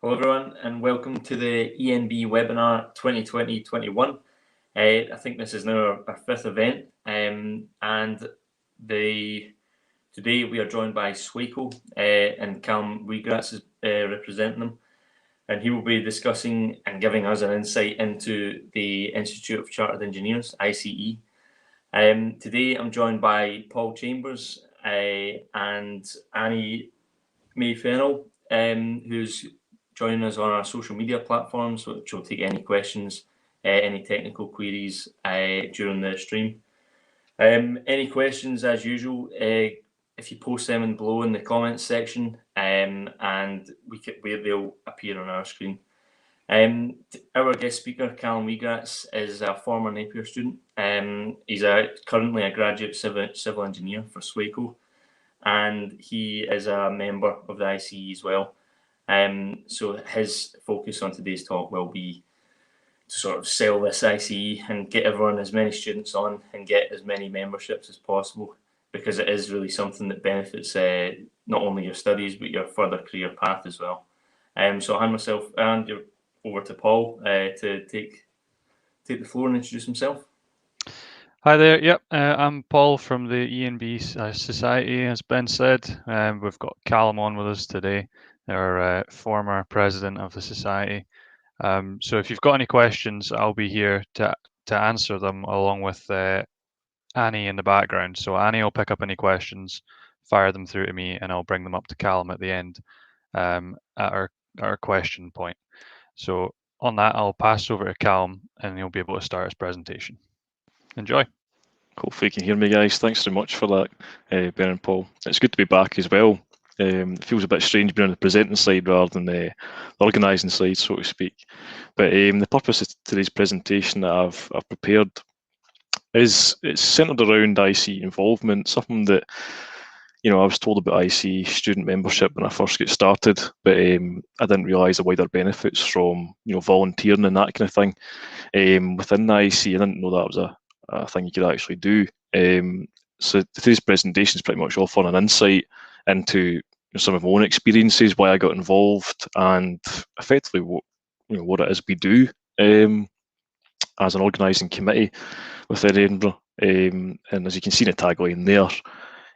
Hello everyone and welcome to the ENBE webinar 2020-21. I think this is now our fifth event and today we are joined by Sweco and Calum Wiegratz is representing them, and he will be discussing and giving us an insight into the Institute of Chartered Engineers, ICE. Today I'm joined by Paul Chambers and Annie May Fennell, who's joining us on our social media platforms, which will take any questions, any technical queries during the stream. Any questions, as usual, if you post them below in the comments section, and they'll appear on our screen. Our guest speaker, Calum Wiegratz, is a former Napier student. He's currently a graduate civil engineer for Sweco, and he is a member of the ICE as well. So his focus on today's talk will be to sort of sell this ICE and get everyone, as many students on, and get as many memberships as possible, because it is really something that benefits not only your studies but your further career path as well. So I'll hand myself and over to Paul to take the floor and introduce himself. Hi there. Yep, I'm Paul from the ENBE Society, as Ben said. We've got Calum on with us today, our former president of the society. So if you've got any questions, I'll be here to answer them along with Annie in the background. So Annie will pick up any questions, fire them through to me, and I'll bring them up to Calum at the end at our question point. So on that, I'll pass over to Calum and he'll be able to start his presentation. Enjoy. Hopefully you can hear me, guys. Thanks so much for that, Ben and Paul. It's good to be back as well. It feels a bit strange being on the presenting side rather than the organising side, so to speak. But the purpose of today's presentation that I've prepared is it's centred around ICE involvement, something that, you know, I was told about ICE student membership when I first got started, but I didn't realise the wider benefits from, you know, volunteering and that kind of thing within the ICE. I didn't know that was a thing you could actually do. So today's presentation is pretty much offering an insight into some of my own experiences, why I got involved, and effectively what it is we do as an organising committee within Edinburgh. And as you can see in the tagline there,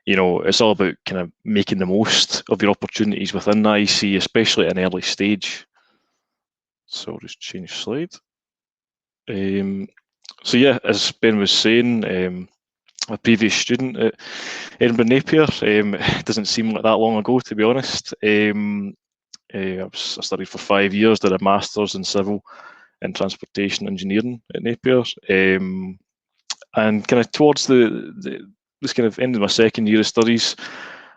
you know, it's all about kind of making the most of your opportunities within the IC, especially at an early stage. So I'll just change slide. So yeah, as Ben was saying, a previous student at Edinburgh Napier. It doesn't seem like that long ago, to be honest. I studied for 5 years, did a master's in civil and transportation engineering at Napier, and kind of towards this kind of end of my second year of studies,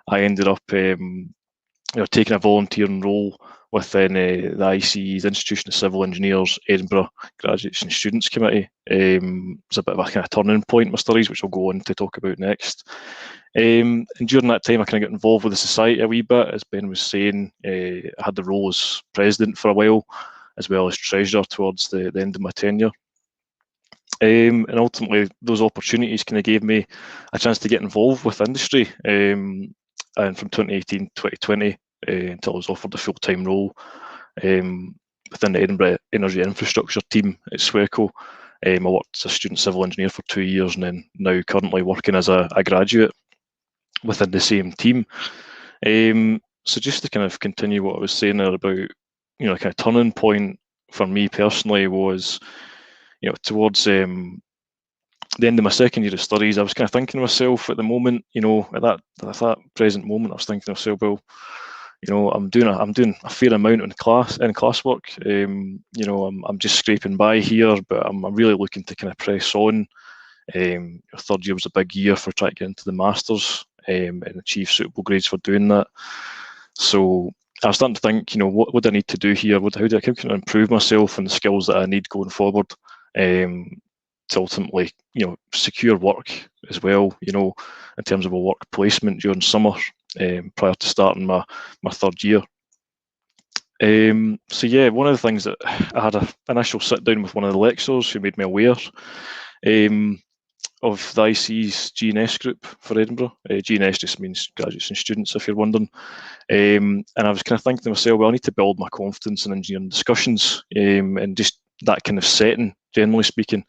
I ended up taking a volunteering role within the ICE's Institution of Civil Engineers Edinburgh Graduates and Students Committee. It was a bit of a kind of turning point in my studies, which I'll go on to talk about next. And during that time, I kind of got involved with the society a wee bit. As Ben was saying, I had the role as president for a while, as well as treasurer towards the end of my tenure. And ultimately, those opportunities kind of gave me a chance to get involved with industry. And from 2018 to 2020, until I was offered a full-time role within the Edinburgh Energy Infrastructure team at Sweco. I worked as a student civil engineer for 2 years, and then now currently working as a graduate within the same team. So just to kind of continue what I was saying there about, you know, kind of turning point for me personally was, you know, towards the end of my second year of studies, I was kind of thinking to myself at the moment, you know, at that present moment, I was thinking to myself, well, you know, I'm doing a fair amount in classwork. You know, I'm just scraping by here, but I'm really looking to kind of press on. Third year was a big year for trying to get into the masters and achieve suitable grades for doing that. So I was starting to think, you know, what do I need to do here? How can I improve myself and the skills that I need going forward to ultimately, you know, secure work as well, you know, in terms of a work placement during summer prior to starting my third year. So yeah, one of the things that I had an initial sit down with one of the lecturers who made me aware of the IC's GNS group for Edinburgh. GNS just means graduates and students, if you're wondering. And I was kind of thinking to myself, well, I need to build my confidence in engineering discussions, and just that kind of setting, generally speaking.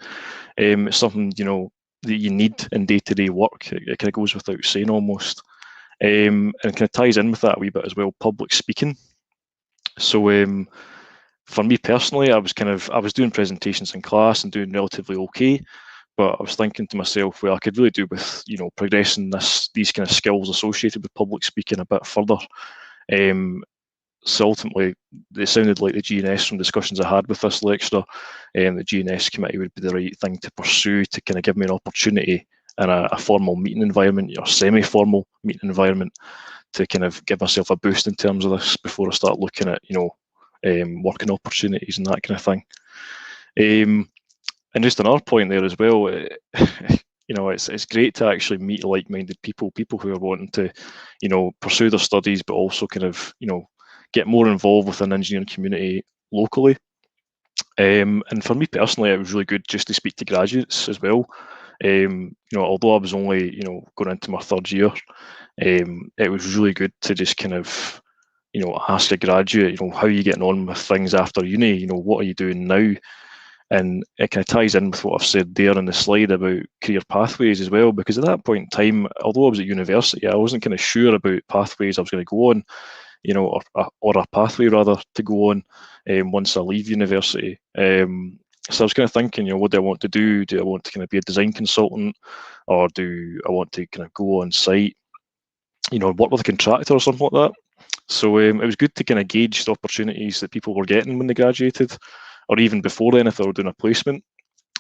It's something, you know, that you need in day-to-day work. It kind of goes without saying almost. And it kind of ties in with that a wee bit as well, public speaking. So for me personally, I was doing presentations in class and doing relatively okay, but I was thinking to myself, well, I could really do with, you know, progressing these kind of skills associated with public speaking a bit further. So ultimately, it sounded like the GNS from discussions I had with this lecturer, the GNS committee would be the right thing to pursue to kind of give me an opportunity in a formal meeting environment or semi-formal meeting environment to kind of give myself a boost in terms of this before I start looking at, you know, working opportunities and that kind of thing. And just another point there as well, you know, it's great to actually meet like-minded people who are wanting to, you know, pursue their studies, but also kind of, you know, get more involved with an engineering community locally. And for me personally, it was really good just to speak to graduates as well. You know, although I was only, you know, going into my third year, it was really good to just kind of, you know, ask a graduate, you know, how are you getting on with things after uni? You know, what are you doing now? And it kind of ties in with what I've said there in the slide about career pathways as well, because at that point in time, although I was at university, I wasn't kind of sure about pathways I was going to go on, you know, or a pathway rather to go on once I leave university. So I was kind of thinking, you know, what do I want to do? Do I want to kind of be a design consultant, or do I want to kind of go on site, you know, work with a contractor or something like that? So it was good to kind of gauge the opportunities that people were getting when they graduated, or even before then if they were doing a placement.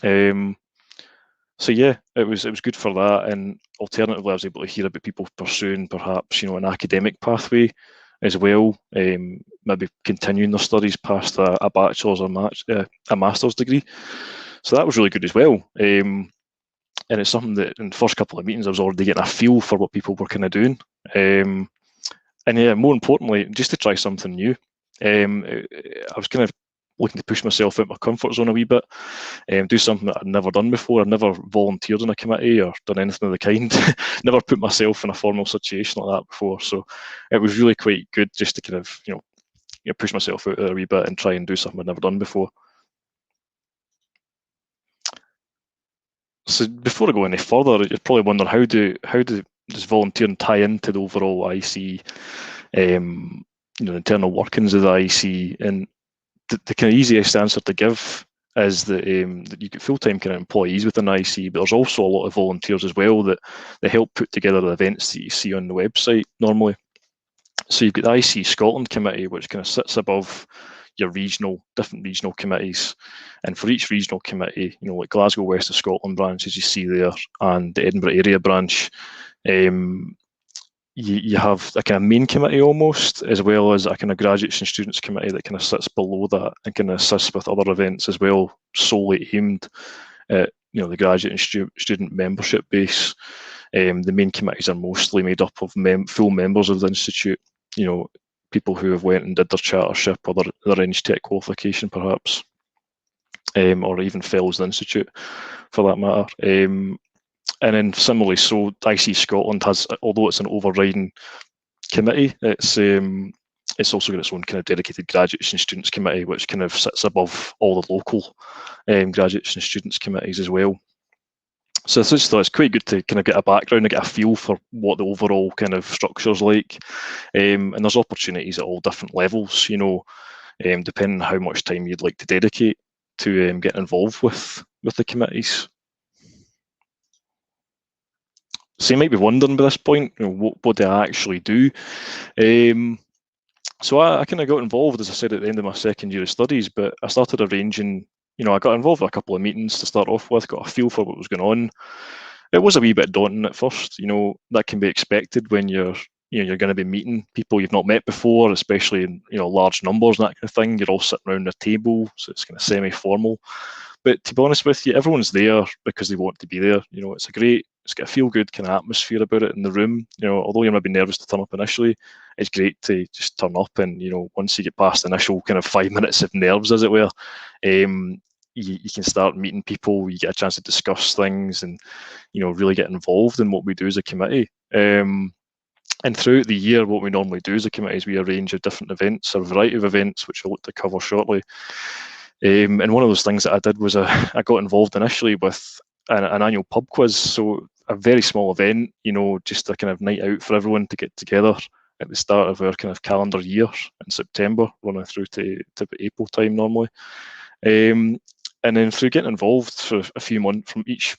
So yeah, it was good for that. And alternatively, I was able to hear about people pursuing perhaps, you know, an academic pathway as well, maybe continuing their studies past a bachelor's or a master's degree. So that was really good as well. And it's something that in the first couple of meetings I was already getting a feel for what people were kind of doing. And yeah, more importantly, just to try something new. I was kind of looking to push myself out my comfort zone a wee bit, do something that I'd never done before. I'd never volunteered in a committee or done anything of the kind. Never put myself in a formal situation like that before. So it was really quite good just to kind of, you know, push myself out there a wee bit and try and do something I'd never done before. So before I go any further, you're probably wondering how does volunteering tie into the overall IC, you know, internal workings of the IC? And the kind of easiest answer to give is that you get full-time kind of employees within IC, but there's also a lot of volunteers as well that they help put together the events that you see on the website normally. So you've got the IC Scotland committee, which kind of sits above your different regional committees, and for each regional committee, you know, like Glasgow West of Scotland branch, as you see there, and the Edinburgh area branch, you have a kind of main committee almost, as well as a kind of graduates and students committee that kind of sits below that and can assist with other events as well, solely aimed at, you know, the graduate and student membership base. The main committees are mostly made up of full members of the institute, you know, people who have went and did their chartership or their EngTech qualification perhaps, or even fellows of the institute for that matter. And then similarly, so IC Scotland has, although it's an overriding committee, it's also got its own kind of dedicated graduates and students committee, which kind of sits above all the local graduates and students committees as well. So I just thought it's quite good to kind of get a background and get a feel for what the overall kind of structure's like. And there's opportunities at all different levels, you know, depending on how much time you'd like to dedicate to getting involved with the committees. So you might be wondering by this point, you know, what do I actually do? So I kind of got involved, as I said, at the end of my second year of studies, but I started arranging, you know, I got involved in a couple of meetings to start off with, got a feel for what was going on. It was a wee bit daunting at first, you know, that can be expected when you're going to be meeting people you've not met before, especially in, you know, large numbers and that kind of thing. You're all sitting around a table, so it's kind of semi-formal. But to be honest with you, everyone's there because they want to be there. You know, it's got a feel-good kind of atmosphere about it in the room. You know, although you might be nervous to turn up initially, it's great to just turn up and, you know, once you get past the initial kind of 5 minutes of nerves, as it were, you can start meeting people, you get a chance to discuss things and, really get involved in what we do as a committee. And throughout the year, what we normally do as a committee is we arrange different events, a variety of events, which I'll look to cover shortly. And one of those things that I did was I got involved initially with an annual pub quiz. So a very small event, just a kind of night out for everyone to get together at the start of our kind of calendar year in September, running through to April time normally. And then through getting involved for a few months, from each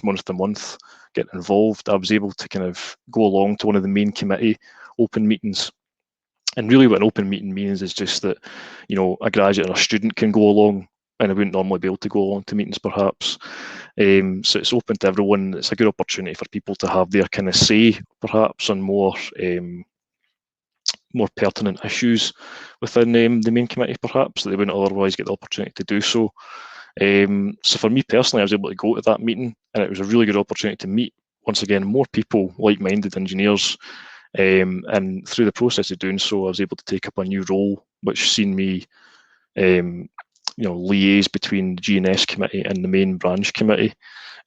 month to month, getting involved, I was able to kind of go along to one of the main committee open meetings. And really what an open meeting means is just that, a graduate or a student can go along, and I wouldn't normally be able to go along to meetings perhaps. So it's open to everyone. It's a good opportunity for people to have their kind of say perhaps on more pertinent issues within the main committee perhaps, that they wouldn't otherwise get the opportunity to do so. So for me personally, I was able to go to that meeting, and it was a really good opportunity to meet, once again, more people, like-minded engineers. And through the process of doing so, I was able to take up a new role, which seen me, liaise between the G&S committee and the main branch committee,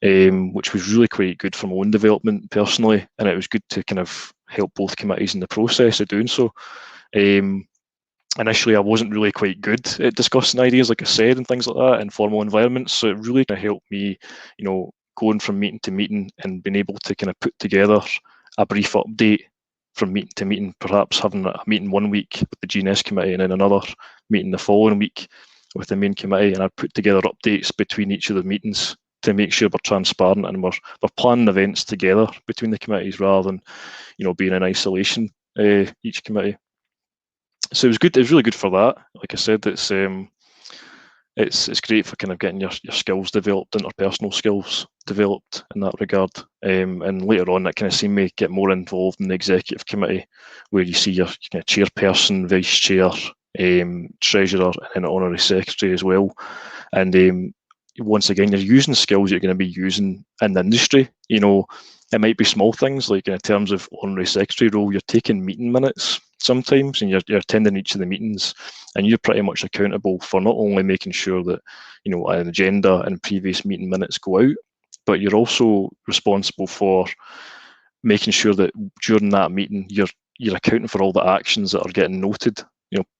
which was really quite good for my own development personally, and it was good to kind of help both committees in the process of doing so. Initially, I wasn't really quite good at discussing ideas, like I said, and things like that in formal environments, so it really kind of helped me, going from meeting to meeting and being able to kind of put together a brief update from meeting to meeting, perhaps having a meeting one week with the G&S committee and then another meeting the following week with the main committee, and I'd put together updates between each of the meetings to make sure we're transparent and we're planning events together between the committees rather than, being in isolation, each committee. So it was good. It was really good for that. Like I said, it's great for kind of getting your skills developed, interpersonal skills developed in that regard. And later on, that kind of seen me get more involved in the executive committee, where you see your kind of chairperson, vice chair, treasurer, and an honorary secretary as well. And once again, you're using skills you're going to be using in the industry. It might be small things, like in terms of honorary secretary role, you're taking meeting minutes sometimes, and you're attending each of the meetings, and you're pretty much accountable for not only making sure that an agenda and previous meeting minutes go out, but you're also responsible for making sure that during that meeting you're accounting for all the actions that are getting noted.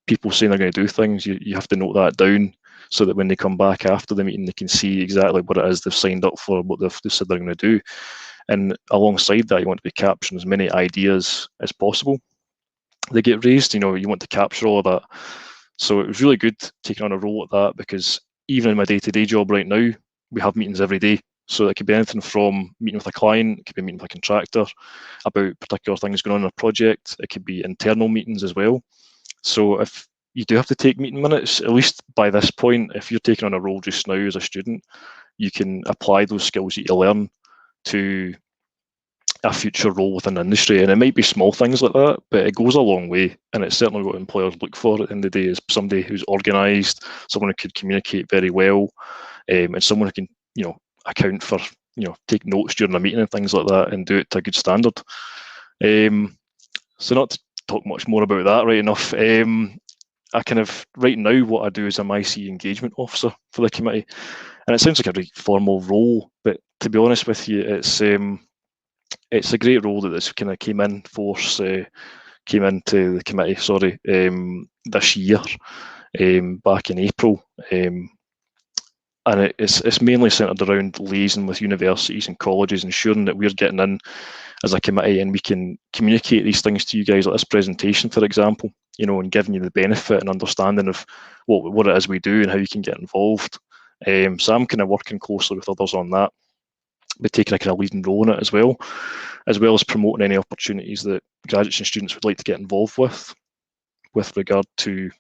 People saying they're going to do things, you have to note that down, so that when they come back after the meeting, they can see exactly what it is they've signed up for, what they've said they're going to do. And alongside that, you want to be capturing as many ideas as possible that get raised. You want to capture all of that. So it was really good taking on a role at that, because even in my day-to-day job right now, we have meetings every day. So it could be anything from meeting with a client, it could be meeting with a contractor about particular things going on in a project. It could be internal meetings as well. So if you do have to take meeting minutes, at least by this point, if you're taking on a role just now as a student, you can apply those skills that you learn to a future role within the industry. And it might be small things like that, but it goes a long way, and it's certainly what employers look for at the end of the day, is somebody who's organised, someone who could communicate very well, and someone who can account for, take notes during a meeting and things like that, and do it to a good standard. So not to talk much more about that right enough, I kind of, right now, what I do is I'm IC engagement officer for the committee, and it sounds like a very formal role, but to be honest with you, it's a great role that this kind of came into the committee, this year, back in April, and it's mainly centred around liaising with universities and colleges, ensuring that we're getting in as a committee and we can communicate these things to you guys, like this presentation, for example, and giving you the benefit and understanding of what it is we do and how you can get involved. So I'm kind of working closely with others on that, but taking a kind of leading role in it as well as promoting any opportunities that graduates and students would like to get involved with regard to,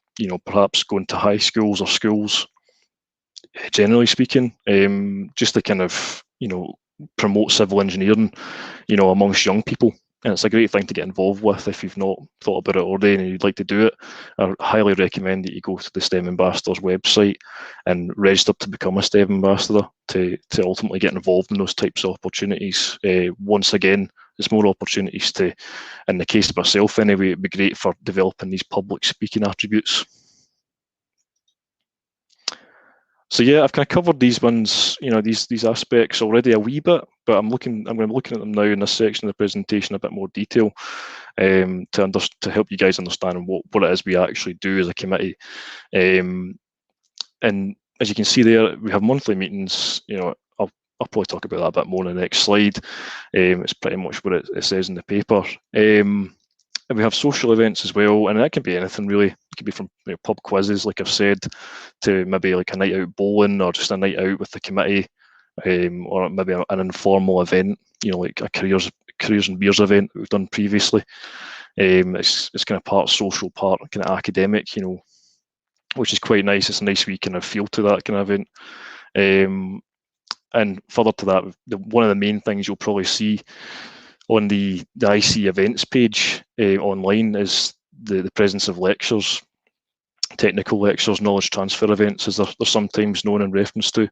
perhaps going to high schools or schools, generally speaking, just to kind of, promote civil engineering, amongst young people. And it's a great thing to get involved with if you've not thought about it already and you'd like to do it. I highly recommend that you go to the STEM Ambassadors website and register to become a STEM Ambassador to ultimately get involved in those types of opportunities. Once again, there's more opportunities to, in the case of myself anyway, it'd be great for developing these public speaking attributes. So yeah, I've kind of covered these ones, these aspects already a wee bit, but I'm going to be looking at them now in this section of the presentation in a bit more detail, to help you guys understand what it is we actually do as a committee. And as you can see there, we have monthly meetings. I'll probably talk about that a bit more in the next slide. It's pretty much what it says in the paper. And we have social events as well, and that can be anything really. It could be from pub quizzes, like I've said, to maybe like a night out bowling, or just a night out with the committee, or maybe an informal event, like a careers and beers event that we've done previously. It's kind of part social, part kind of academic, which is quite nice. It's a nice wee kind of feel to that kind of event. And further to that, one of the main things you'll probably see on the IC events page online is the presence of lectures, technical lectures, knowledge transfer events, as they're sometimes known in reference to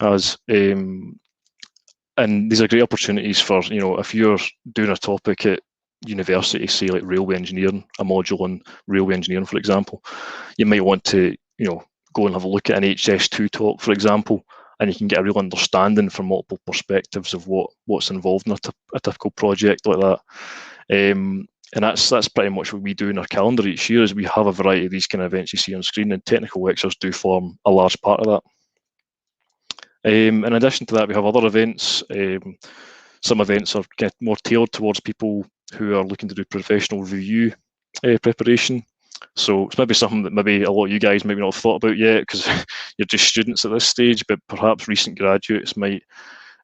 as. And these are great opportunities for, if you're doing a topic at university, say like railway engineering, a module on railway engineering, for example, you might want to, go and have a look at an HS2 talk, for example, and you can get a real understanding from multiple perspectives of what's involved in a typical project like that. And that's pretty much what we do in our calendar each year, is we have a variety of these kind of events you see on screen, and technical lectures do form a large part of that. In addition to that, we have other events. Some events are more tailored towards people who are looking to do professional review preparation. So it's maybe something that maybe a lot of you guys maybe not have thought about yet, because you're just students at this stage, but perhaps recent graduates might,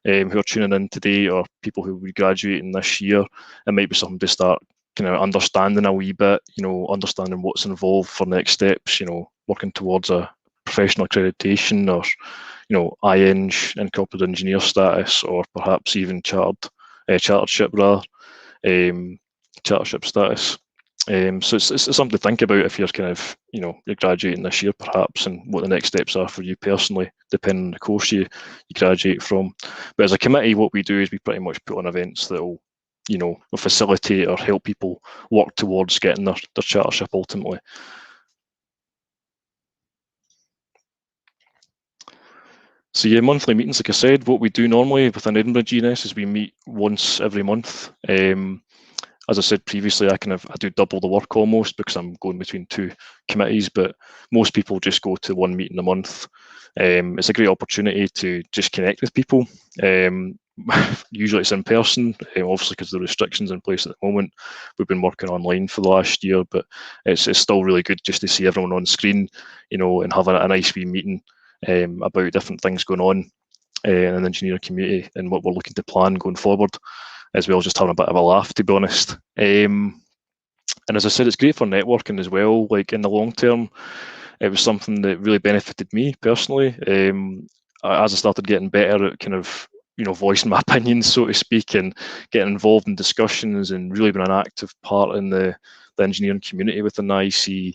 who are tuning in today, or people who will be graduating this year, it might be something to start kind of understanding a wee bit, understanding what's involved for next steps, working towards a professional accreditation, or IEng, incorporated engineer status, or perhaps even chartership status. So it's something to think about if you're kind of, you're graduating this year perhaps, and what the next steps are for you personally, depending on the course you graduate from. But as a committee, what we do is we pretty much put on events that will, facilitate or help people work towards getting their chartership ultimately. So yeah, monthly meetings, like I said, what we do normally within Edinburgh GNS is we meet once every month. As I said previously, I do double the work almost, because I'm going between two committees, but most people just go to one meeting a month. It's a great opportunity to just connect with people. Usually it's in person, obviously because of the restrictions in place at the moment. We've been working online for the last year, but it's still really good just to see everyone on screen, and have a nice wee meeting about different things going on in the engineering community and what we're looking to plan going forward, as well as just having a bit of a laugh, to be honest. And as I said, it's great for networking as well. Like in the long term, it was something that really benefited me personally. As I started getting better at kind of, voicing my opinions, so to speak, and getting involved in discussions and really being an active part in the engineering community within IC,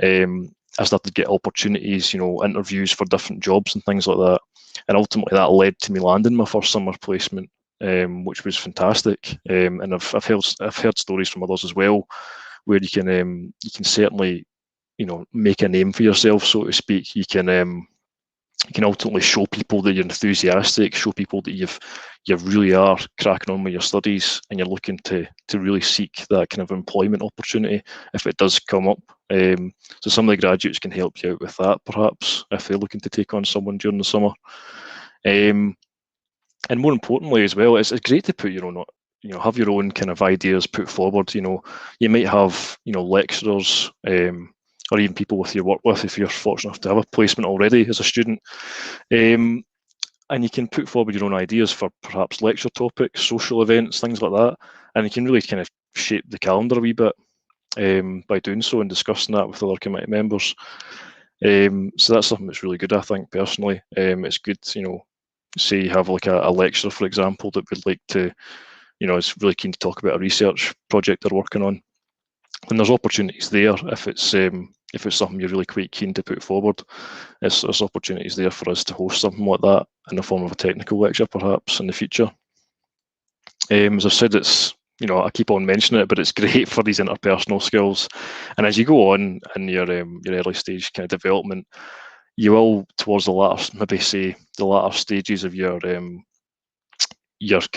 I started to get opportunities, interviews for different jobs and things like that. And ultimately that led to me landing my first summer placement, which was fantastic. And I've heard stories from others as well, where you can certainly, make a name for yourself, so to speak. You can ultimately show people that you're enthusiastic, show people that you really are cracking on with your studies, and you're looking to really seek that kind of employment opportunity if it does come up. So some of the graduates can help you out with that, perhaps, if they're looking to take on someone during the summer. And more importantly as well, it's great to put your own, have your own kind of ideas put forward. You might have, lecturers, or even people with your work with, if you're fortunate enough to have a placement already as a student. And you can put forward your own ideas for perhaps lecture topics, social events, things like that. And you can really kind of shape the calendar a wee bit by doing so and discussing that with other committee members. So that's something that's really good, I think, personally. It's good, say you have like a lecturer, for example, that would like to, is really keen to talk about a research project they're working on. And there's opportunities there if it's something you're really quite keen to put forward. There's opportunities there for us to host something like that in the form of a technical lecture, perhaps, in the future. As I've said, it's, I keep on mentioning it, but it's great for these interpersonal skills. And as you go on in your early stage kind of development, you will, towards the latter, maybe say the latter stages of your kind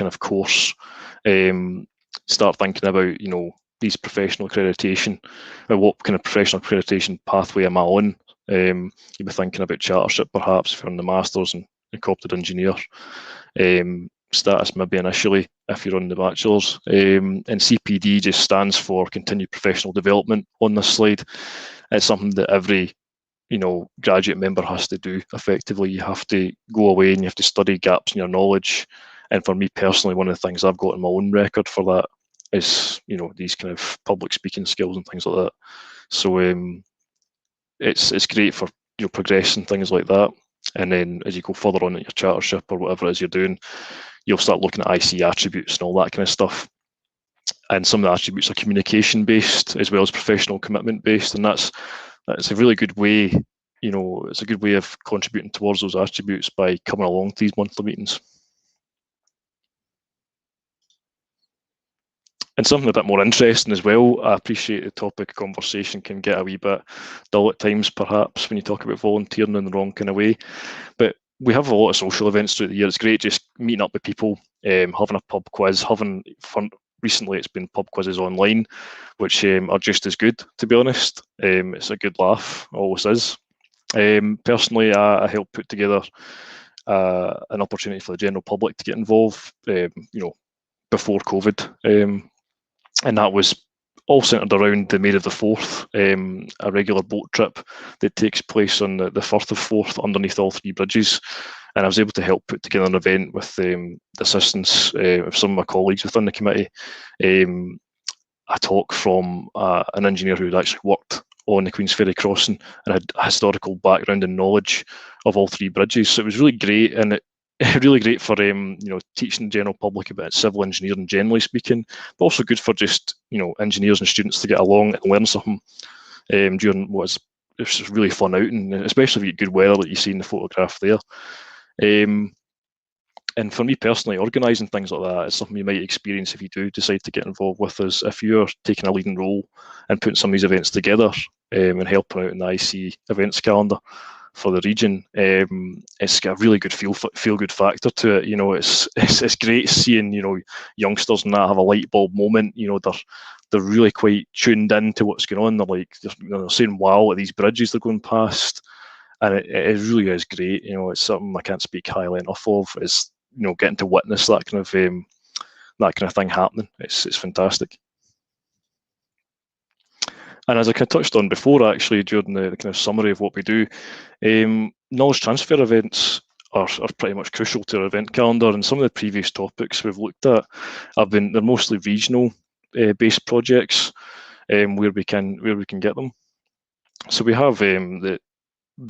of course, start thinking about, you know, these professional accreditation, and what kind of professional accreditation pathway am I on? You'll be thinking about chartership perhaps if you're in the Masters and co-opted engineer status maybe initially if you're on the Bachelor's. And CPD just stands for Continued Professional Development on this slide. It's something that every, you know, graduate member has to do effectively. You have to go away and you have to study gaps in your knowledge. And for me personally, one of the things I've got in my own record for that is, you know, these kind of public speaking skills and things like that. So it's great for, you know, progressing things like that. And then as you go further on in your chartership or whatever it is you're doing, you'll start looking at IC attributes and all that kind of stuff. And some of the attributes are communication based as well as professional commitment based, and that's a really good way, you know, it's a good way of contributing towards those attributes by coming along to these monthly meetings. And something a bit more interesting as well, I appreciate the topic of conversation can get a wee bit dull at times perhaps when you talk about volunteering in the wrong kind of way, but we have a lot of social events throughout the year. It's great just meeting up with people, having a pub quiz, having fun. Recently it's been pub quizzes online, which are just as good, to be honest. It's a good laugh, always is. Personally, I helped put together an opportunity for the general public to get involved, you know, before COVID. And that was all centred around the May of the 4th, a regular boat trip that takes place on the 1st of 4th underneath all three bridges. And I was able to help put together an event with the assistance of some of my colleagues within the committee. A talk from an engineer who had actually worked on the Queen's Ferry crossing and had a historical background and knowledge of all three bridges. So it was really great, and it really great for you know, teaching the general public about civil engineering generally speaking, but also good for just, you know, engineers and students to get along and learn something during what's it's really fun out, and especially if you get good weather that you see in the photograph there. And for me personally, organising things like that is something you might experience if you do decide to get involved with us. If you're taking a leading role and putting some of these events together and helping out in the IC events calendar for the region, it's got a really good feel good factor to it. You know, it's great seeing, you know, youngsters and that have a light bulb moment. You know, they're really quite tuned in to what's going on. They're like, they're saying wow at these bridges they're going past, and it really is great. You know, it's something I can't speak highly enough of. Is, you know, getting to witness that kind of thing happening. It's fantastic. And as I kind of touched on before, actually, during the kind of summary of what we do, knowledge transfer events are pretty much crucial to our event calendar. And some of the previous topics we've looked at they're mostly regional based projects where we can get them. So we have the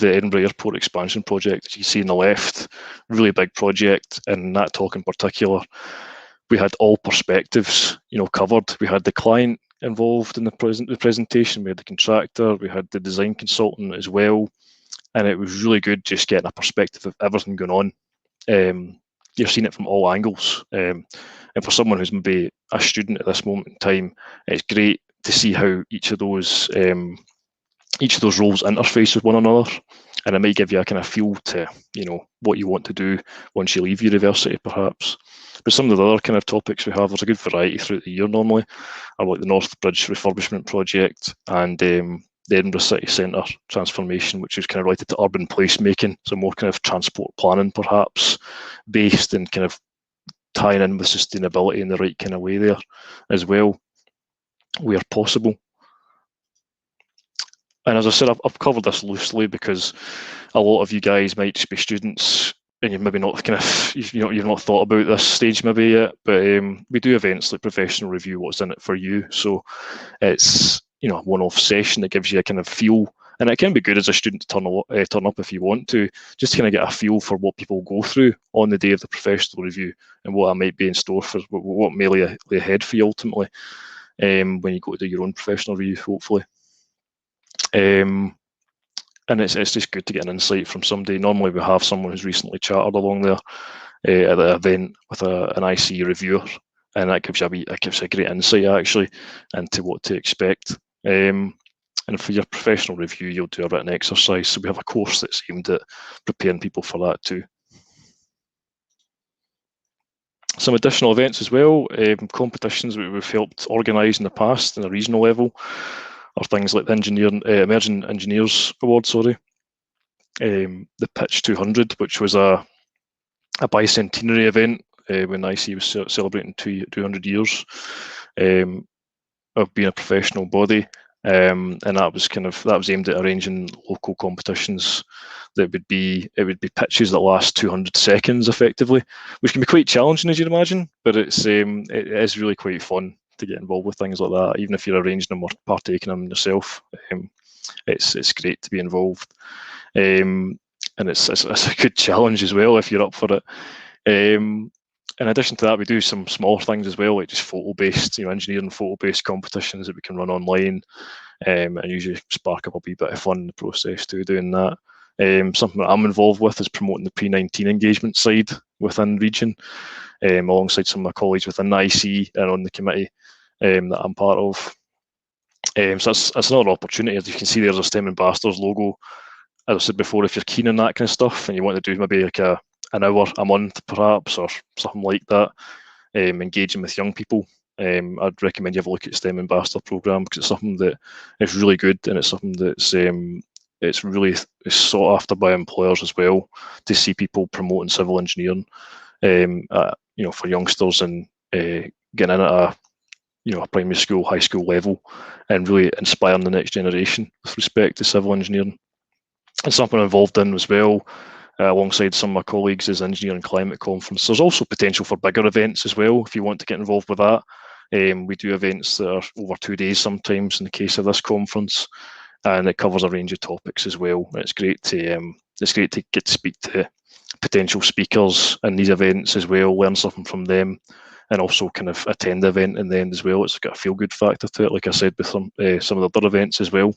Edinburgh Airport expansion project, as you see on the left, really big project. And in that talk in particular, we had all perspectives, you know, covered. We had the client involved in the presentation, we had the contractor, we had the design consultant as well, and it was really good just getting a perspective of everything going on. You're seeing it from all angles, and for someone who's maybe a student at this moment in time, it's great to see how each of those roles interface with one another, and it might give you a kind of feel to, you know, what you want to do once you leave university perhaps. But some of the other kind of topics we have, there's a good variety throughout the year normally, are like the North Bridge refurbishment project and the Edinburgh City Centre transformation, which is kind of related to urban placemaking, so more kind of transport planning perhaps, based and kind of tying in with sustainability in the right kind of way there as well, where possible. And as I said, I've covered this loosely because a lot of you guys might just be students and you've maybe not you've not thought about this stage maybe yet, but we do events like professional review, what's in it for you. So it's, you know, a one-off session that gives you a kind of feel, and it can be good as a student to turn up if you want to, just to kind of get a feel for what people go through on the day of the professional review and what might be in store for what may lay ahead for you ultimately when you go to do your own professional review, hopefully. And it's just good to get an insight from somebody. Normally we have someone who's recently chartered along there at the event with an IC reviewer, and that gives you a great insight actually into what to expect. And And for your professional review, you'll do a written exercise. So we have a course that's aimed at preparing people for that too. Some additional events as well, competitions that we've helped organise in the past in a regional level are things like the Emerging Engineers Award, the Pitch 200, which was a bicentenary event when IC was celebrating 200 years of being a professional body, and that was aimed at arranging local competitions that would be pitches that last 200 seconds effectively, which can be quite challenging, as you'd imagine, but it is really quite fun to get involved with things like that, even if you're arranging them or partaking in them yourself. It's great to be involved, and it's a good challenge as well if you're up for it. In addition to that, we do some small things as well, like just photo-based, engineering photo-based competitions that we can run online, and usually spark up a wee bit of fun in the process too, doing that. Something that I'm involved with is promoting the pre-19 engagement side within region, alongside some of my colleagues within the IC and on the committee that I'm part of. So that's another opportunity. As you can see, there's a STEM Ambassadors logo. As I said before, if you're keen on that kind of stuff and you want to do maybe like an hour a month perhaps, or something like that, engaging with young people, I'd recommend you have a look at STEM Ambassador Programme, because it's something that is really good, and it's something that's it's sought after by employers as well, to see people promoting civil engineering, for youngsters, and getting in at a primary school, high school level, and really inspiring the next generation with respect to civil engineering. And something I'm involved in as well, alongside some of my colleagues, is Engineering Climate Conference. There's also potential for bigger events as well if you want to get involved with that. We do events that are over 2 days sometimes in the case of this conference, and it covers a range of topics as well. It's great to get to speak to potential speakers in these events as well, learn something from them, and also kind of attend the event in the end as well. It's got a feel-good factor to it, like I said, with some of the other events as well.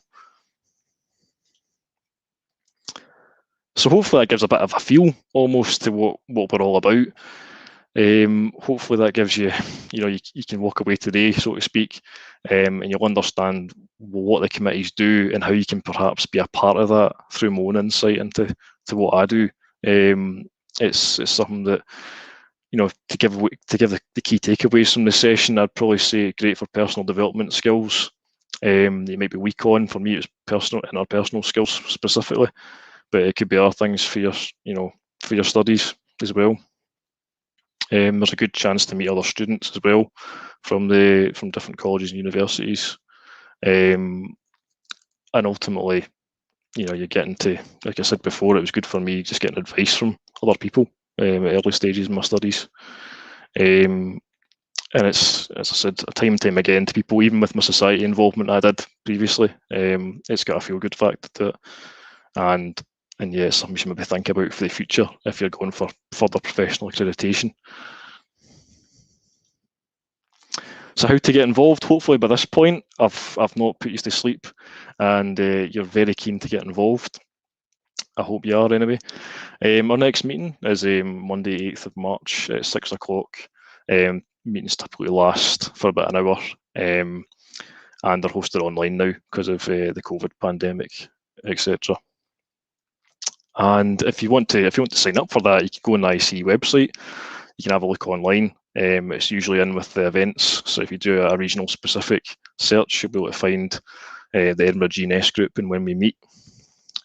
So hopefully that gives a bit of a feel almost to what we're all about. Hopefully that gives you, you can walk away today, so to speak, and you'll understand what the committees do and how you can perhaps be a part of that through my own insight into what I do. It's something that, to give the key takeaways from the session, I'd probably say great for personal development skills. You might be weak on. For me, it's interpersonal skills specifically, but it could be other things for your studies as well. There's a good chance to meet other students as well from different colleges and universities, and ultimately, you're getting to, like I said before, it was good for me just getting advice from other people at early stages in my studies. And it's, as I said, time and time again to people, even with my society involvement I did previously, it's got a feel-good factor to it, and yeah, it's something you should maybe think about for the future if you're going for further professional accreditation. So how to get involved? Hopefully by this point I've not put you to sleep, and you're very keen to get involved. I hope you are anyway. Our next meeting is Monday 8th of March at 6 o'clock. Meetings typically last for about an hour, and they're hosted online now because of the COVID pandemic, etc. And if you want to sign up for that, you can go on the IC website. You can have a look online. It's usually in with the events. So if you do a regional specific search, you'll be able to find the Edinburgh GNS group and when we meet.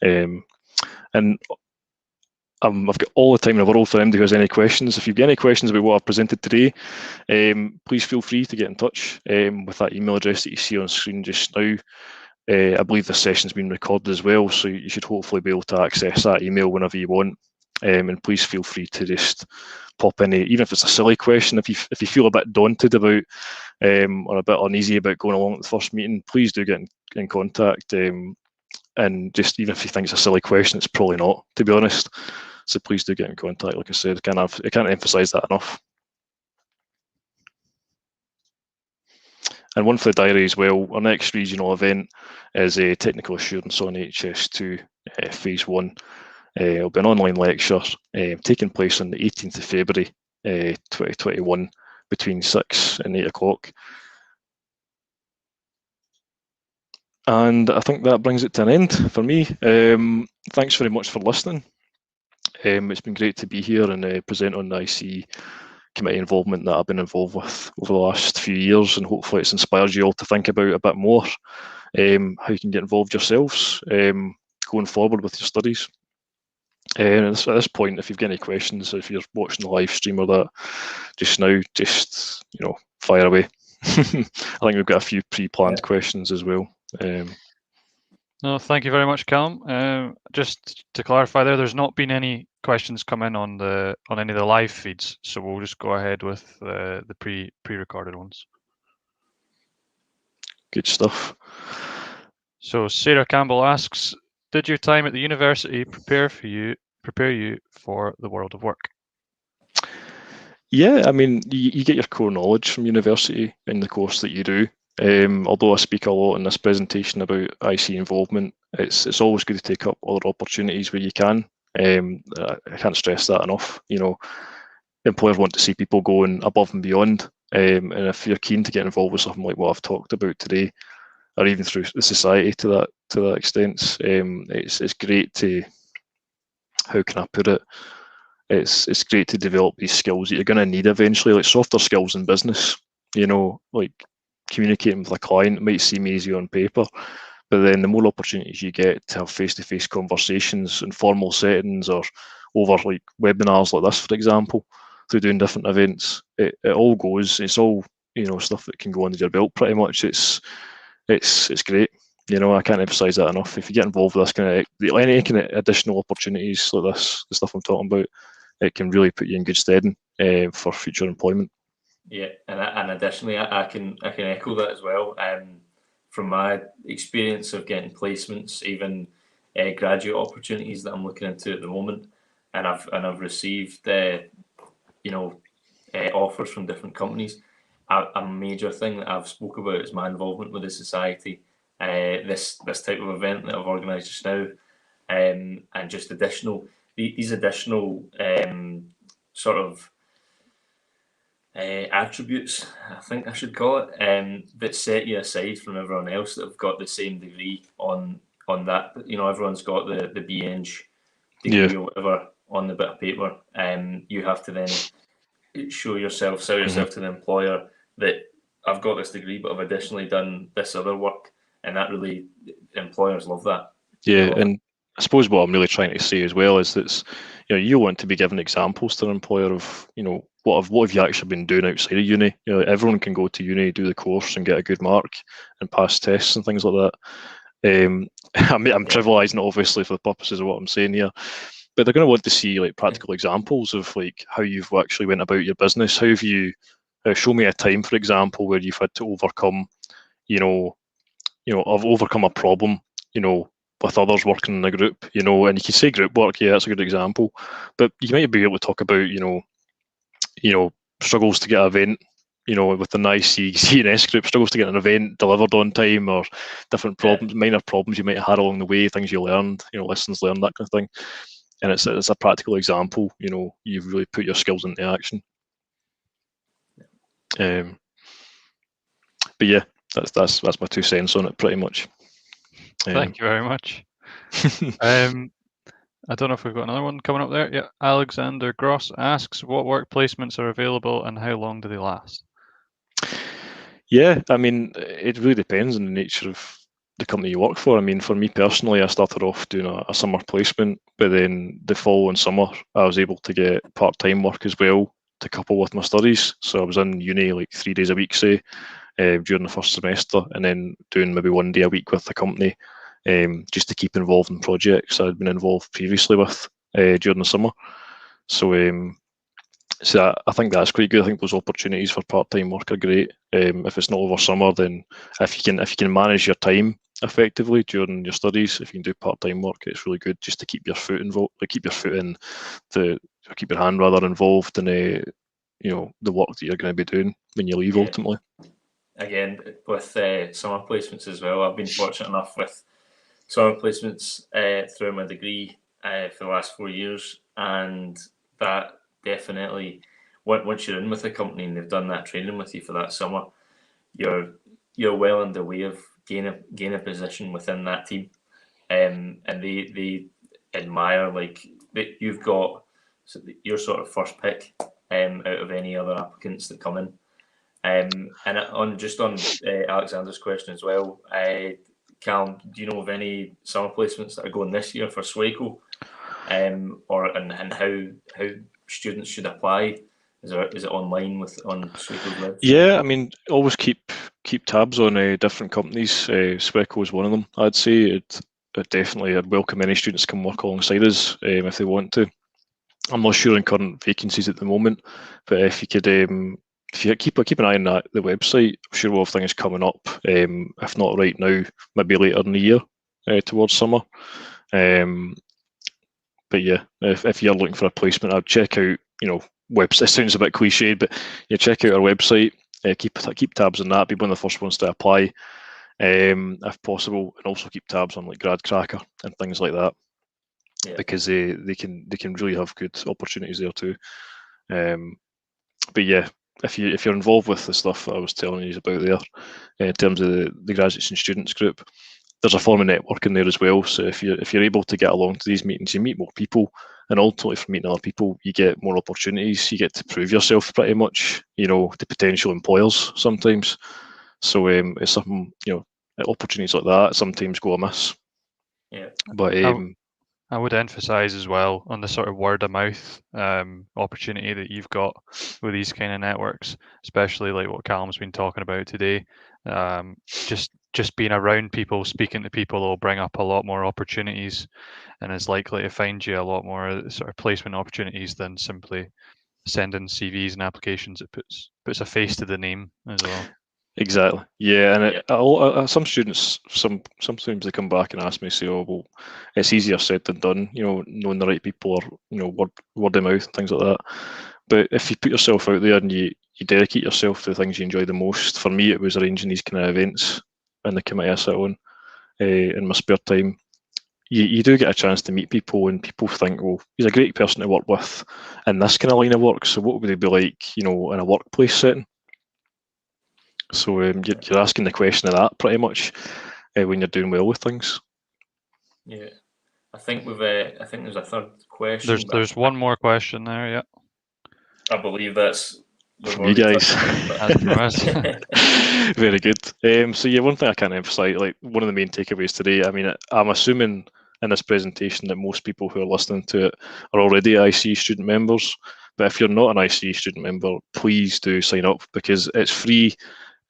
And I've got all the time in the world for anybody who has any questions. If you've got any questions about what I've presented today, please feel free to get in touch with that email address that you see on screen just now. I believe this session's been recorded as well, so you should hopefully be able to access that email whenever you want. And please feel free to just pop in, even if it's a silly question. If you feel a bit daunted about or a bit uneasy about going along at the first meeting, please do get in contact. And just, even if you think it's a silly question, it's probably not, to be honest. So please do get in contact. Like I said, I can't emphasise that enough. And one for the diary as well, our next regional event is a Technical Assurance on HS2 Phase 1. It'll be an online lecture taking place on the 18th of February 2021 between 6 and 8 o'clock. And I think that brings it to an end for me. Thanks very much for listening. It's been great to be here and present on the IC committee involvement that I've been involved with over the last few years, and hopefully it's inspired you all to think about a bit more how you can get involved yourselves going forward with your studies. And at this point, if you've got any questions, if you're watching the live stream or that just now, just fire away. I think we've got a few pre-planned questions as well. No, thank you very much, Calum. Just to clarify there's not been any questions come in on any of the live feeds, so we'll just go ahead with the pre-recorded ones. Good stuff. So Sarah Campbell asks, did your time at the university prepare you for the world of work? Yeah, I mean, you get your core knowledge from university in the course that you do. Although I speak a lot in this presentation about IC involvement, it's always good to take up other opportunities where you can. I can't stress that enough. Employers want to see people going above and beyond. And if you're keen to get involved with something like what I've talked about today, or even through the society to that extent, it's great to, how can I put it? It's great to develop these skills that you're going to need eventually, like softer skills in business. Like communicating with a client might seem easy on paper, but then the more opportunities you get to have face-to-face conversations in formal settings or over like webinars like this, for example, through doing different events, it all goes. It's all stuff that can go under your belt pretty much. It's great. I can't emphasize that enough. If you get involved with this any kind of additional opportunities like this, the stuff I'm talking about, it can really put you in good stead for future employment. Yeah, and additionally, I can echo that as well. From my experience of getting placements, even graduate opportunities that I'm looking into at the moment, and I've received offers from different companies. A major thing that I've spoke about is my involvement with the society. This type of event that I've organised just now, and just these additional sort of attributes, I think I should call it, that set you aside from everyone else that have got the same degree on that. Everyone's got the BEng degree or whatever on the bit of paper. You have to then sell yourself to the employer that I've got this degree, but I've additionally done this other work, and that really, employers love that. Yeah, and I suppose what I'm really trying to say as well is that you want to be given examples to an employer of what have you actually been doing outside of uni. Everyone can go to uni, do the course, and get a good mark and pass tests and things like that. I'm trivialising it obviously for the purposes of what I'm saying here, but they're going to want to see like practical examples of like how you've actually went about your business. How have you show me a time, for example, where you've had to overcome, overcome a problem, with others working in a group, and you can say group work, yeah, that's a good example, but you might be able to talk about, struggles to get an event, with the nice CNS group, struggles to get an event delivered on time, or different problems, minor problems you might have had along the way, things you learned, lessons learned, that kind of thing. And it's a practical example, you've really put your skills into action. But yeah, that's my 2 cents on it, pretty much. Thank you very much. I don't know if we've got another one coming up there. Yeah, Alexander Gross asks, what work placements are available and how long do they last? Yeah, I mean, it really depends on the nature of the company you work for. I mean, for me personally, I started off doing a summer placement, but then the following summer, I was able to get part-time work as well to couple with my studies. So I was in uni like 3 days a week, say, during the first semester, and then doing maybe 1 day a week with the company, just to keep involved in projects I'd been involved previously with during the summer. So I think that's quite good. I think those opportunities for part-time work are great. If it's not over summer, then if you can manage your time effectively during your studies, if you can do part-time work, it's really good just to keep your foot involved, keep your hand rather involved in the work that you're going to be doing when you leave ultimately. Again, with summer placements as well, I've been fortunate enough with summer placements through my degree for the last 4 years, and that definitely, once you're in with a company and they've done that training with you for that summer, you're well underway of gain a position within that team, and they admire like that you've got your sort of first pick out of any other applicants that come in. And on Alexander's question as well, Calum, do you know of any summer placements that are going this year for Sweco, and how students should apply? Is it online on Sweco's website? Yeah, I mean, always keep tabs on different companies. Sweco is one of them. I'd say I'd welcome any students to come work alongside us if they want to. I'm not sure on current vacancies at the moment, but if you could, if you keep an eye on the website, I'm sure we'll have things coming up. If not right now, maybe later in the year, towards summer. But yeah, if you're looking for a placement, I'd check out, website. It sounds a bit cliched, but check out our website. Keep tabs on that. Be one of the first ones to apply, if possible, and also keep tabs on like Grad Cracker and things like that, because they can really have good opportunities there too. But yeah, if you're involved with the stuff that I was telling you about there, in terms of the graduates and students group, there's a form of networking there as well. So if you're able to get along to these meetings, you meet more people, and ultimately from meeting other people, you get more opportunities. You get to prove yourself pretty much, to potential employers sometimes. So it's something, opportunities like that sometimes go amiss. Yeah. But I would emphasize as well on the sort of word of mouth opportunity that you've got with these kind of networks, especially like what Calum's been talking about today. Just being around people, speaking to people will bring up a lot more opportunities, and is likely to find you a lot more sort of placement opportunities than simply sending CVs and applications. It puts a face to the name as well. Exactly. Yeah, and some students, sometimes they come back and ask me, say, "Oh, well, it's easier said than done." Knowing the right people, or word of mouth and things like that. But if you put yourself out there and you dedicate yourself to the things you enjoy the most, for me, it was arranging these kind of events in the committee I sit on in my spare time. You do get a chance to meet people, and people think, "Well, he's a great person to work with in this kind of line of work. So what would they be like, in a workplace setting?" So you're asking the question of that pretty much when you're doing well with things. Yeah, I think there's a third question. There's one more question there. Yeah, I believe that's from you guys. That's from us. Very good. So yeah, one thing I can't emphasize, like one of the main takeaways today. I mean, I'm assuming in this presentation that most people who are listening to it are already ICE student members. But if you're not an ICE student member, please do sign up, because it's free.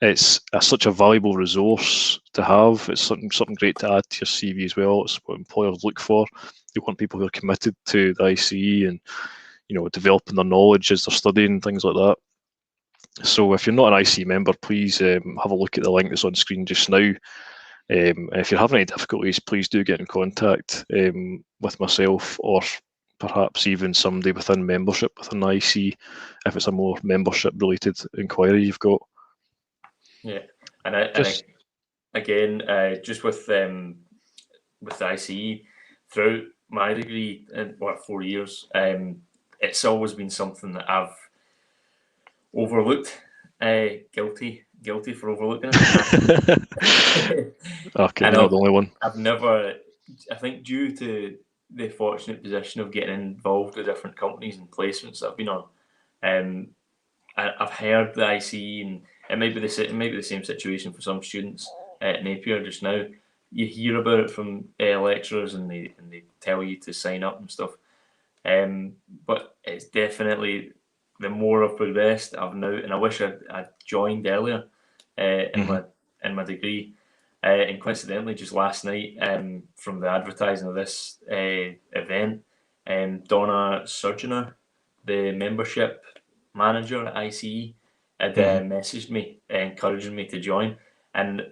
It's such a valuable resource to have. It's something great to add to your CV as well. It's what employers look for. They want people who are committed to the ICE and developing their knowledge as they're studying, things like that. So if you're not an ICE member, please have a look at the link that's on screen just now. And if you're having any difficulties, please do get in contact with myself, or perhaps even somebody within membership within ICE, if it's a more membership related inquiry you've got. Yeah, and just with the ICE, throughout my degree, 4 years, it's always been something that I've overlooked. Guilty for overlooking it. Okay, you're not the only one. I've never, I think, due to the fortunate position of getting involved with different companies and placements that I've been on, I've heard the ICE, and it might be the same situation for some students at Napier just now. You hear about it from lecturers, and they tell you to sign up and stuff. But it's definitely, the more I've progressed, and I wish I'd joined earlier in my degree. And coincidentally, just last night, from the advertising of this event, Donna Surgener, the membership manager at ICE, had messaged me encouraging me to join. And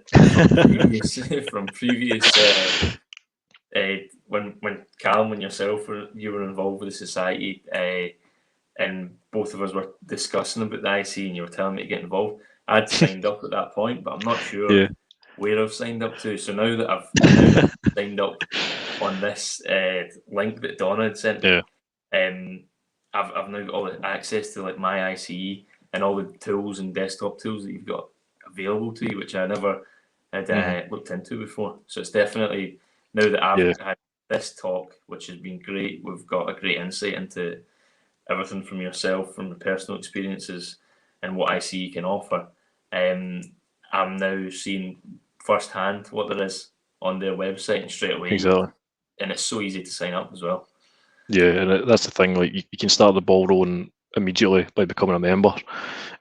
from previous when Calum and yourself were involved with the society, and both of us were discussing about the ICE, and you were telling me to get involved, I'd signed up at that point, but I'm not sure where I've signed up to. So now that I've signed up on this link that Donna had sent me, I've now got all the access to like my ICE and all the tools and desktop tools that you've got available to you, which I never had looked into before. So it's definitely, now that I've had this talk, which has been great, we've got a great insight into everything from yourself, from the personal experiences and what ICE can offer. I'm now seeing firsthand what there is on their website, and straight away, Exactly. and it's so easy to sign up as well. Yeah, and that's the thing. Like you can start the ball rolling immediately by becoming a member,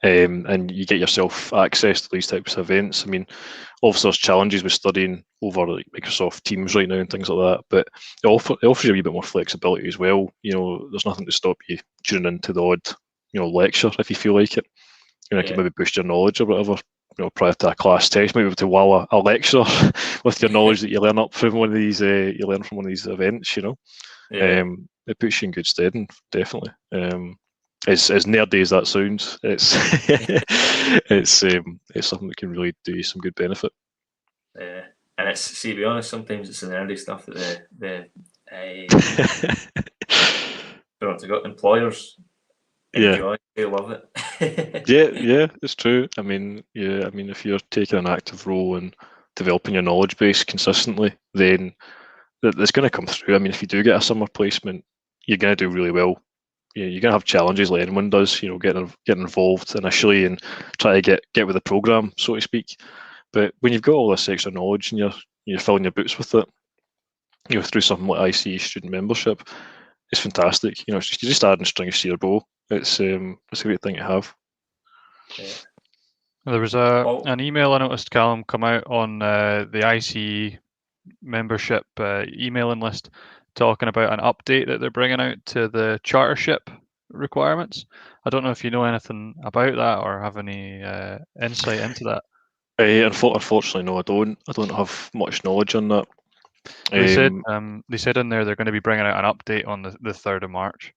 and you get yourself access to these types of events. I mean, obviously there's challenges with studying over like Microsoft Teams right now and things like that, but it offers you a wee bit more flexibility as well. You know, there's nothing to stop you tuning into the odd, lecture if you feel like it. You can maybe boost your knowledge or whatever. Prior to a class test, maybe to wow a lecture with your knowledge that you learn up from one of these. You learn from one of these events. It puts you in good stead, definitely. As nerdy as that sounds, it's it's something that can really do you some good benefit. And it's, to be honest, sometimes it's the nerdy stuff that the employers enjoy. They love it. yeah, it's true. I mean, if you're taking an active role in developing your knowledge base consistently, then that's going to come through. I mean, if you do get a summer placement, you're going to do really well. You're going to have challenges like anyone does, getting involved initially and try to get with the program, so to speak. But when you've got all this extra knowledge and you're filling your boots with it, through something like ICE student membership, it's fantastic. You're just adding strings to your bow. It's a great thing to have. Yeah. There was an email I noticed, Calum, come out on the ICE membership emailing list, talking about an update that they're bringing out to the chartership requirements. I don't know if you know anything about that or have any insight into that. Unfortunately, no, I don't. I don't have much knowledge on that. They said in there they're going to be bringing out an update on the 3rd of March.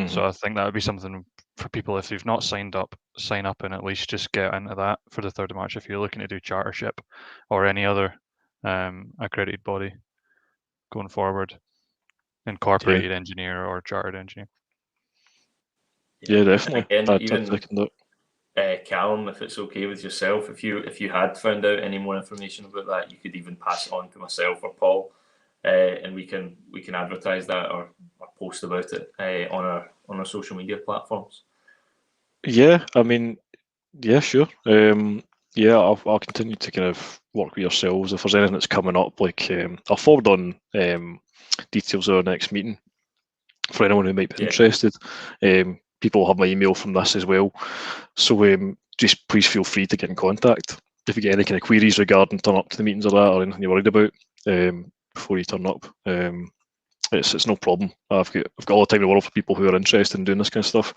So I think that would be something for people, if you've not signed up, sign up and at least just get into that for the 3rd of March if you're looking to do chartership or any other accredited body going forward, incorporated engineer or chartered engineer. Yeah, definitely. Even Calum, if it's okay with yourself, if you had found out any more information about that, you could even pass it on to myself or Paul, and we can advertise that or post about it on our social media platforms. Yeah, I mean, yeah, sure. I'll continue to kind of work with yourselves if there's anything that's coming up. Like, I'll forward on details of our next meeting for anyone who might be interested. People will have my email from this as well, so just please feel free to get in contact if you get any kind of queries regarding turn up to the meetings or that, or anything you're worried about before you turn up. It's no problem. I've got all the time in the world for people who are interested in doing this kind of stuff,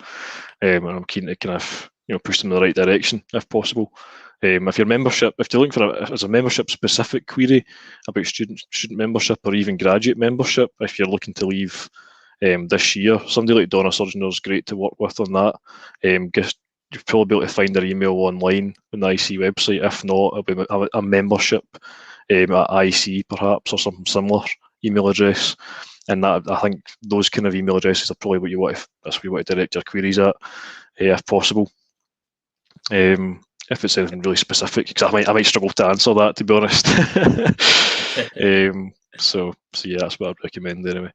and I'm keen to kind of push them in the right direction if possible. If you're looking for a membership specific query about student membership or even graduate membership, if you're looking to leave this year, somebody like Donna Surgeon is great to work with on that. You'll probably be able to find their email online on the IC website. If not, it'll be a membership at IC perhaps, or something similar email address. And that, I think those kind of email addresses are probably what you want to direct your queries at, if possible. If it's anything really specific, because I might struggle to answer that, to be honest. So yeah, that's what I'd recommend anyway.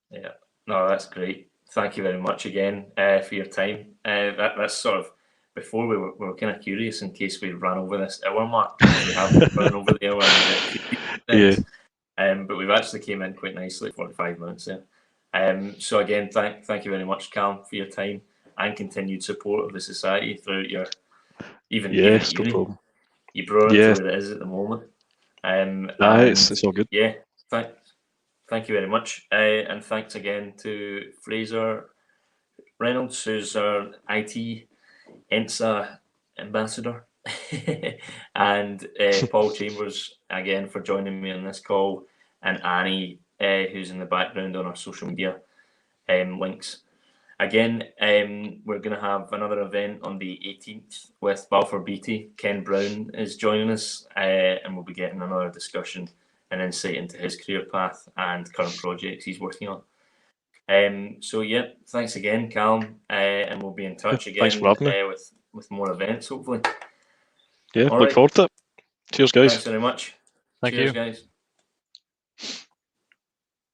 Yeah, no, that's great. Thank you very much again for your time. That's sort of, before we were kind of curious in case we ran over this hour mark. We haven't run over the hour. But we've actually came in quite nicely, 45 minutes there. So again, thank you very much, Calum, for your time and continued support of the society throughout your uni. No problem. You brought it to where it is at the moment. It's all good. Yeah, thank you very much. And thanks again to Fraser Reynolds, who's our IT ENSA ambassador, and Paul Chambers again for joining me on this call, and Annie, who's in the background on our social media links. Again, we're going to have another event on the 18th with Balfour Beatty. Ken Brown is joining us, and we'll be getting another discussion and insight into his career path and current projects he's working on. So yeah, thanks again, Calum, and we'll be in touch again with more events, hopefully. Yeah, look forward to it. Cheers, guys. Thanks very much. Thank Cheers, you. guys.